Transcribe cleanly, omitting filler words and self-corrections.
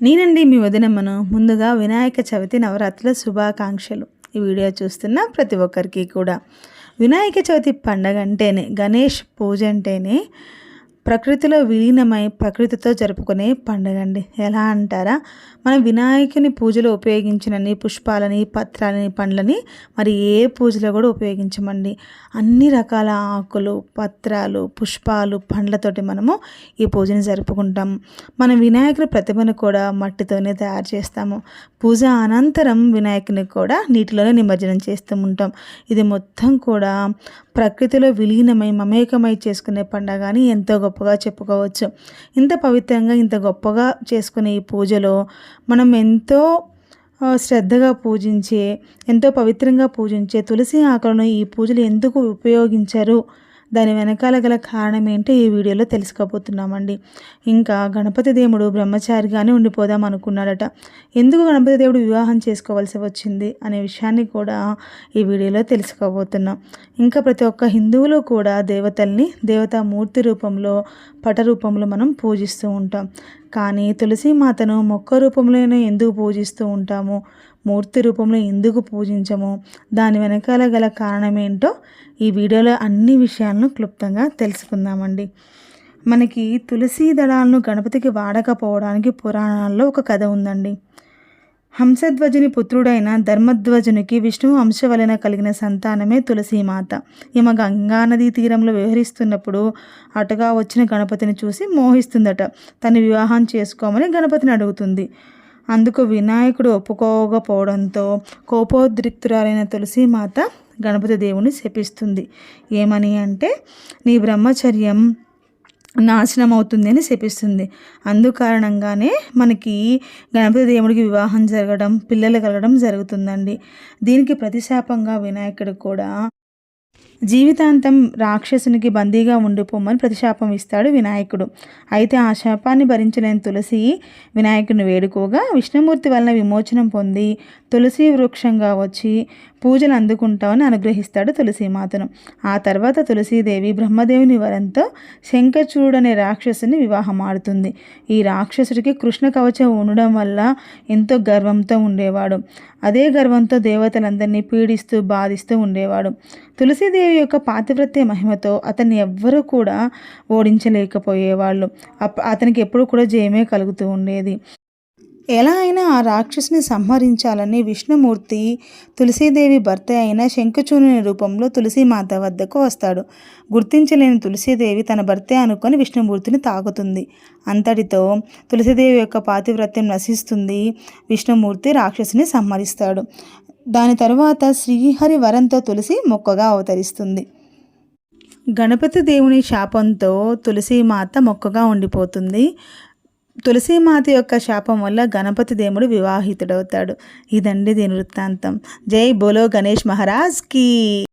నేనండి మీ వదినమ్మను. ముందుగా వినాయక చవితి నవరాత్రుల శుభాకాంక్షలు. ఈ వీడియో చూస్తున్న ప్రతి ఒక్కరికి కూడా వినాయక చవితి పండగ అంటేనే, గణేష్ పూజ అంటేనే ప్రకృతిలో విలీనమై ప్రకృతితో జరుపుకునే పండుగ అండి. ఎలా అంటారా, మనం వినాయకుని పూజలో ఉపయోగించినన్ని పుష్పాలని, పత్రాలని, పండ్లని మరి ఏ పూజలో కూడా ఉపయోగించమండి. అన్ని రకాల ఆకులు, పత్రాలు, పుష్పాలు, పండ్లతోటి మనము ఈ పూజని జరుపుకుంటాం. మనం వినాయకుని ప్రతిమను కూడా మట్టితోనే తయారు చేస్తాము. పూజ అనంతరం వినాయకుని కూడా నీటిలోనే నిమజ్జనం చేస్తూ ఉంటాం. ఇది మొత్తం కూడా ప్రకృతిలో విలీనమై మమేకమై చేసుకునే పండగ అని ఎంతో గొప్పగా చెప్పుకోవచ్చు. ఇంత పవిత్రంగా, ఇంత గొప్పగా చేసుకునే ఈ పూజలో మనం ఎంతో శ్రద్ధగా పూజించే, ఎంతో పవిత్రంగా పూజించే తులసి ఆకులను ఈ పూజలు ఎందుకు ఉపయోగించరు, దాని వెనకాల గల కారణం ఏంటో ఈ వీడియోలో తెలుసుకోబోతున్నామండి. ఇంకా గణపతి దేవుడు బ్రహ్మచారిగానే ఉండిపోదాం అనుకున్నాడట. ఎందుకు గణపతి దేవుడు వివాహం చేసుకోవాల్సి వచ్చింది అనే విషయాన్ని కూడా ఈ వీడియోలో తెలుసుకోబోతున్నాం. ఇంకా ప్రతి ఒక్క హిందువులు కూడా దేవతల్ని దేవతామూర్తి రూపంలో, పట రూపంలో మనం పూజిస్తూ ఉంటాం. కానీ తులసీమాతను మొక్క రూపంలోనే ఎందుకు పూజిస్తూ ఉంటాము, మూర్తి రూపంలో ఎందుకు పూజించము, దాని వెనకాల గల కారణం ఏంటో ఈ వీడియోలో అన్ని విషయాలను క్లుప్తంగా తెలుసుకుందామండి. మనకి తులసి దళాలను గణపతికి వాడకపోవడానికి పురాణాల్లో ఒక కథ ఉందండి. హంసధ్వజుని పుత్రుడైన ధర్మధ్వజునికి విష్ణువు అంశ వలన కలిగిన సంతానమే తులసీమాత. ఈమె గంగానదీ తీరంలో వ్యవహరిస్తున్నప్పుడు అటుగా వచ్చిన గణపతిని చూసి మోహిస్తుందట. తను వివాహం చేసుకోమని గణపతిని అడుగుతుంది. అందుకు వినాయకుడు ఒప్పుకోకపోవడంతో కోపోద్రిక్తురాలైన తులసీమాత గణపతి దేవుని శపిస్తుంది. ఏమని అంటే, నీ బ్రహ్మచర్యం నాశనం అవుతుంది అని శపిస్తుంది. అందుకారణంగానే మనకి గణపతి దేవుడికి వివాహం జరగడం, పిల్లలు కలగడం జరుగుతుందండి. దీనికి ప్రతిశాపంగా వినాయకుడు కూడా జీవితాంతం రాక్షసునికి బందీగా ఉండిపోమని ప్రతిశాపం ఇస్తాడు వినాయకుడు. అయితే ఆ శాపాన్ని భరించలేని తులసి వినాయకుడిని వేడుకోగా విష్ణుమూర్తి వలన విమోచనం పొంది తులసి వృక్షంగా వచ్చి పూజలు అందుకుంటామని అనుగ్రహిస్తాడు తులసీమాతను. ఆ తర్వాత తులసీదేవి బ్రహ్మదేవుని వరంతో శంఖచూడు అనే రాక్షసుని వివాహం ఆడుతుంది. ఈ రాక్షసుడికి కృష్ణ కవచం ఉండడం వల్ల ఎంతో గర్వంతో ఉండేవాడు. అదే గర్వంతో దేవతలందరినీ పీడిస్తూ బాధిస్తూ ఉండేవాడు. తులసీదేవి యొక్క పాతివ్రత్య మహిమతో అతన్ని ఎవ్వరూ కూడా ఓడించలేకపోయేవాళ్ళు. అతనికి ఎప్పుడు కూడా జయమే కలుగుతూ ఉండేది. ఎలా అయినా ఆ రాక్షసుని సంహరించాలని విష్ణుమూర్తి తులసీదేవి భర్త అయిన శంఖచూడుని రూపంలో తులసీమాత వద్దకు వస్తాడు. గుర్తించలేని తులసీదేవి తన భర్తే అనుకొని విష్ణుమూర్తిని తాకుతుంది. అంతటితో తులసీదేవి యొక్క పాతివ్రత్యం నశిస్తుంది. విష్ణుమూర్తి రాక్షసుని సంహరిస్తాడు. దాని తరువాత శ్రీహరి వరంతో తులసి మొక్కగా అవతరిస్తుంది. గణపతి దేవుని శాపంతో తులసీమాత మొక్కగా ఉండిపోతుంది. తులసీమాత యొక్క శాపం వల్ల గణపతి దేవుడు వివాహితుడవుతాడు. ఇదండి దీని వృత్తాంతం. జై బోలో గణేష్ మహారాజ్కి.